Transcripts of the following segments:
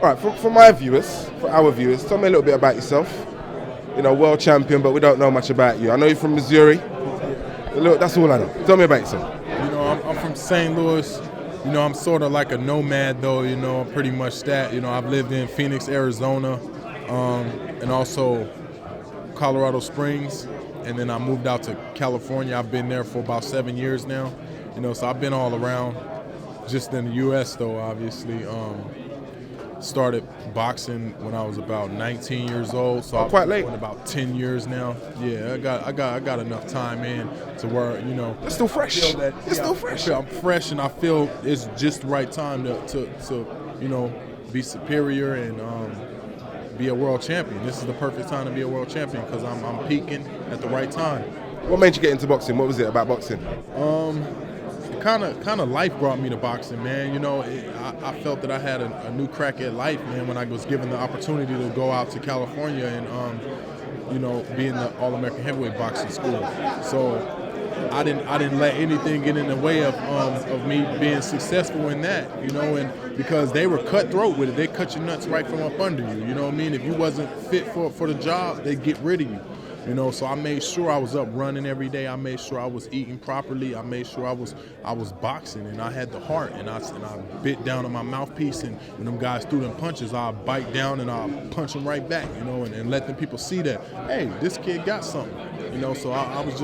All right, for my viewers, for our viewers, tell me a little bit about yourself. You know, world champion, but we don't know much about you. I know you're from Missouri. Look, that's all I know. Tell me about yourself. You know, I'm from St. Louis. You know, I'm sort of like a nomad, though. You know, I'm pretty much that. You know, I've lived in Phoenix, Arizona, and also Colorado Springs. And then I moved out to California. I've been there for about 7 years now. You know, so I've been all around. Just in the U.S., though, obviously. Started boxing when I was about 19 years old, so quite late. Been about 10 years now. Yeah, I got enough time in to where, you know, It's still fresh. Still fresh. I'm fresh, and I feel it's just the right time to you know, be superior and be a world champion. This is the perfect time to be a world champion because I'm peaking at the right time. What made you get into boxing? What was it about boxing? Kind of life brought me to boxing, man. You know, I felt that I had a new crack at life, man, when I was given the opportunity to go out to California and, you know, be in the All-American Heavyweight Boxing School. So I didn't let anything get in the way of me being successful in that, you know, and because they were cutthroat with it. They cut your nuts right from up under you, you know what I mean? If you wasn't fit for the job, they get rid of you. You know, so I made sure I was up running every day. I made sure I was eating properly. I made sure I was boxing, and I had the heart. And I bit down on my mouthpiece, and when them guys threw them punches, I'll bite down and I'll punch them right back. You know, and let them people see that, hey, this kid got something. You know, so I was,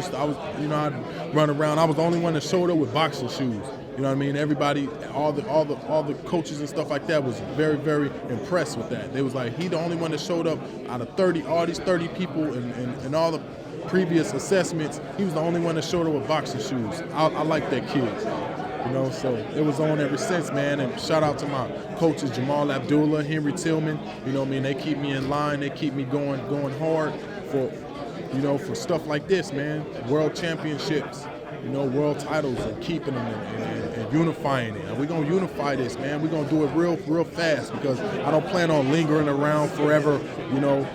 you know, I'd run around. I was the only one that showed up with boxing shoes. You know what I mean? Everybody, all the coaches and stuff like that was very, very impressed with that. They was like, he the only one that showed up out of all these 30 people and all the previous assessments. He was the only one that showed up with boxing shoes. I like that kid. You know, so it was on ever since, man. And shout out to my coaches, Jamal Abdullah, Henry Tillman. You know what I mean? They keep me in line. They keep me going hard for, you know, for stuff like this, man. World championships. You know, world titles and keeping them and unifying it. And we're going to unify this, man. We're going to do it real fast because I don't plan on lingering around forever, you know,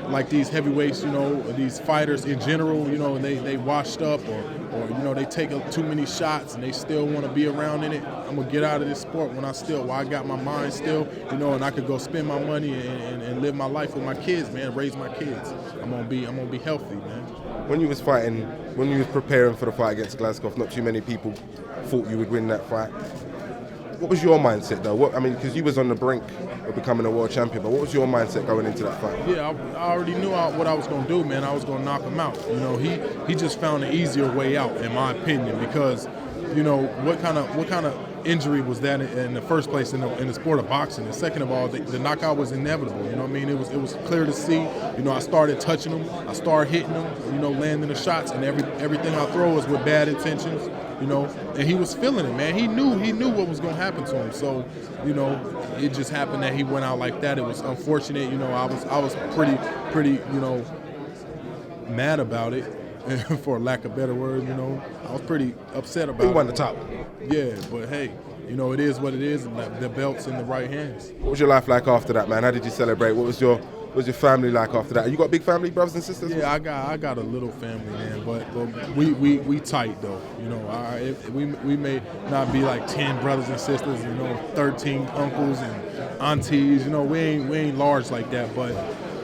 like these heavyweights, you know, these fighters in general, you know, and they washed up or you know, they take too many shots and they still want to be around in it. I'm going to get out of this sport while I got my mind still, you know, and I could go spend my money and live my life with my kids, man, raise my kids. I'm going to be healthy, man. When you was fighting, when you was preparing for the fight against Glasgow, not too many people thought you would win that fight. What was your mindset, though? I mean, because you was on the brink of becoming a world champion, but what was your mindset going into that fight? Yeah, I already knew what I was going to do, man. I was going to knock him out. You know, he just found an easier way out, in my opinion, because, you know, what kind of injury was that in the first place in the sport of boxing? And second of all, the knockout was inevitable. You know what I mean? It was clear to see. You know, I started touching him, I started hitting him, you know, landing the shots, and everything I throw was with bad intentions. You know, and he was feeling it, man. He knew what was going to happen to him. So, you know, it just happened that he went out like that. It was unfortunate. You know, I was pretty, you know, mad about it. For lack of a better word, you know, I was pretty upset about it. He won the top. Yeah, but hey, you know, it is what it is, and the belt's in the right hands. What was your life like after that, man? How did you celebrate? What was your family like after that? You got a big family, brothers and sisters? Yeah, I got a little family, man, but we tight though. You know, we may not be like 10 brothers and sisters, you know, 13 uncles and aunties. You know, we ain't large like that, but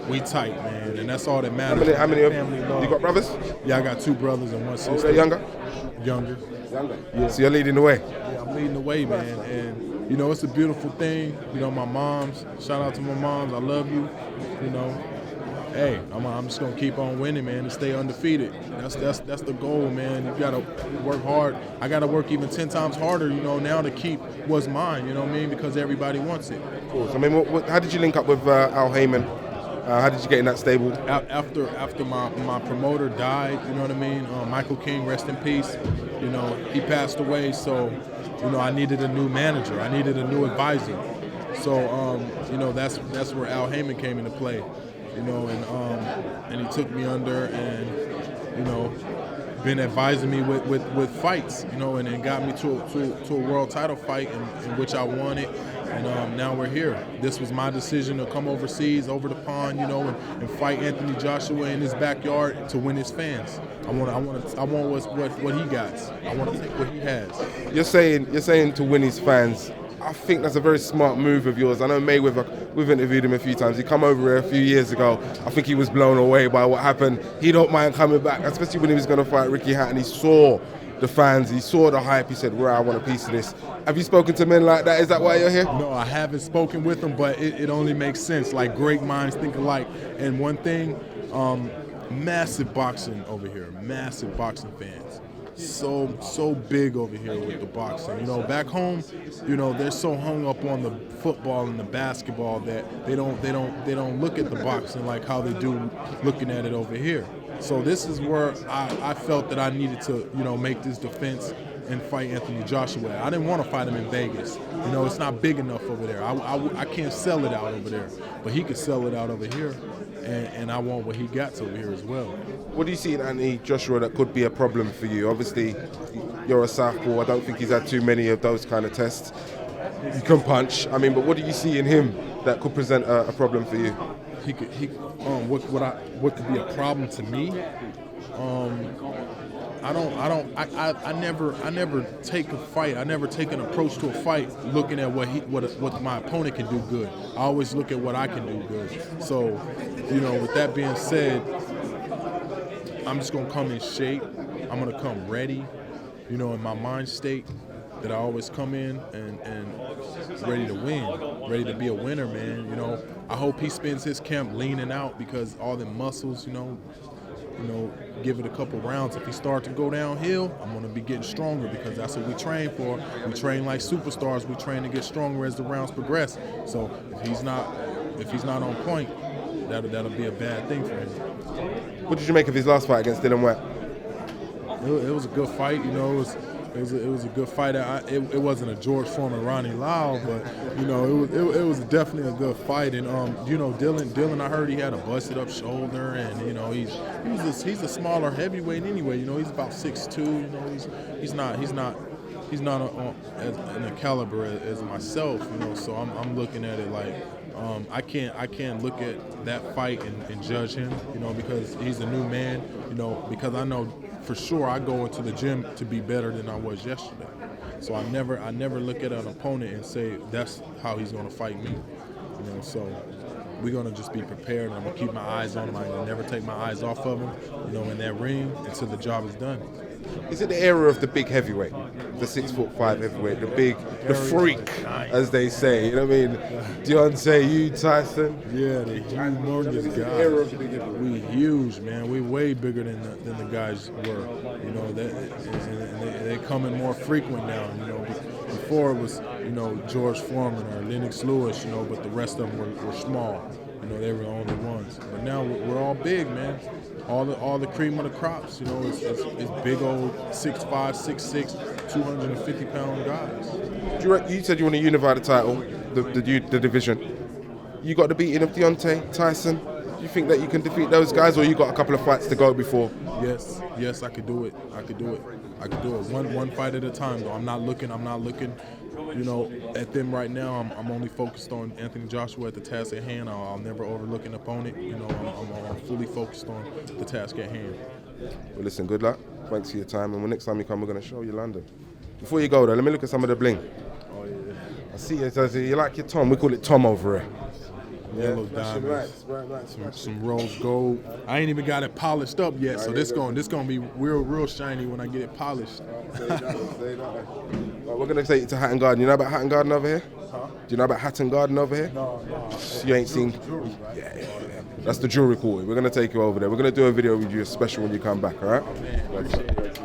we tight, man, and that's all that matters. How many of you got brothers? Yeah, I got 2 brothers and 1 sister. Are they younger? Younger. Yeah. So you're leading the way. Yeah, I'm leading the way, man, and you know, it's a beautiful thing. You know, my moms. Shout out to my moms. I love you. You know, hey, I'm just gonna keep on winning, man, and stay undefeated. That's the goal, man. You gotta work hard. I gotta work even 10 times harder, you know, now to keep what's mine. You know what I mean? Because everybody wants it. Of course. I mean, how did you link up with Al Heyman? How did you get in that stable? After my promoter died, you know what I mean? Michael King, rest in peace. You know, he passed away, so, you know, I needed a new manager. I needed a new advisor. So, you know, that's where Al Heyman came into play. You know, and he took me under and, you know, been advising me with fights, you know, and got me to a world title fight in which I won it. And now we're here. This was my decision to come overseas, over the pond, you know, and fight Anthony Joshua in his backyard to win his fans. I want what he got. I want to take what he has. You're saying to win his fans. I think that's a very smart move of yours. I know Mayweather, we've interviewed him a few times. He come over here a few years ago. I think he was blown away by what happened. He don't mind coming back, especially when he was going to fight Ricky Hatton. He saw the fans, he saw the hype. He said, "Well, I want a piece of this." Have you spoken to men like that? Is that why you're here? No, I haven't spoken with them, but it only makes sense. Like, great minds think alike. And one thing, massive boxing over here, massive boxing fans. So big over here with the boxing. You know, back home, you know, they're so hung up on the football and the basketball that they don't look at the boxing like how they do looking at it over here. So this is where I felt that I needed to, you know, make this defense and fight Anthony Joshua. I didn't want to fight him in Vegas. You know, it's not big enough over there. I can't sell it out over there, but he could sell it out over here, and I want what he got over here as well. What do you see in Anthony Joshua that could be a problem for you? Obviously, you're a southpaw. I don't think he's had too many of those kind of tests. You can punch. I mean, but what do you see in him that could present a problem for you? What could be a problem to me? I never take a fight. I never take an approach to a fight looking at what my opponent can do good. I always look at what I can do good. So, you know, with that being said, I'm just gonna come in shape. I'm gonna come ready, you know, in my mind state that I always come in and ready to win, ready to be a winner, man. You know, I hope he spends his camp leaning out because all the muscles, you know, give it a couple rounds. If he starts to go downhill, I'm going to be getting stronger because that's what we train for. We train like superstars. We train to get stronger as the rounds progress. So if he's not on point, that'll be a bad thing for him. What did you make of his last fight against Dylan White? It was a good fight. You know, it was a good fight. It wasn't a George Foreman, Ronnie Lau, but you know, it was definitely a good fight. And you know, Dylan, I heard he had a busted up shoulder, and you know, he's a smaller heavyweight anyway. You know, he's about 6'2". You know, he's not in a caliber as myself. You know, so I'm looking at it like. I can't look at that fight and judge him, you know, because he's a new man, you know, because I know for sure I go into the gym to be better than I was yesterday. So I never look at an opponent and say that's how he's going to fight me, you know. So we're going to just be prepared, and I'm going to keep my eyes on him. I'm going to never take my eyes off of him, you know, in that ring until the job is done. Is it the era of the big heavyweight, the 6'5" heavyweight, the freak, as they say? You know what I mean? Deontay, you, Tyson. Yeah, the humongous guys. We huge, man. We way bigger than the guys were. You know, they coming more frequent now. You know, before it was, you know, George Foreman or Lennox Lewis. You know, but the rest of them were small. You know, they were the only ones. But now we're all big, man. All the cream of the crops, you know, it's big old 6'5", 6'6", 250-pound guys. You said you want to unify the title, the division. You got the beating of Deontay, Tyson. Do you think that you can defeat those guys, or you got a couple of fights to go before? Yes, I could do it. One fight at a time, though. I'm not looking, you know, at them right now. I'm only focused on Anthony Joshua at the task at hand. I'll never overlook an opponent. You know, I'm fully focused on the task at hand. Well, listen, good luck. Thanks for your time. And next time you come, we're going to show you London. Before you go, though, let me look at some of the bling. Oh, yeah. I see you like your Tom. We call it Tom over here. Yellow diamonds, some rose gold. I ain't even got it polished up yet, so this gonna be real shiny when I get it polished. We're gonna take you to Hatton Garden. You know about Hatton Garden over here? Huh? Do you know about Hatton Garden over here? No. You ain't seen? Yeah. That's the jewelry quarter. We're gonna take you over there. We're gonna do a video with you, a special when you come back. All right? Oh, man, appreciate it.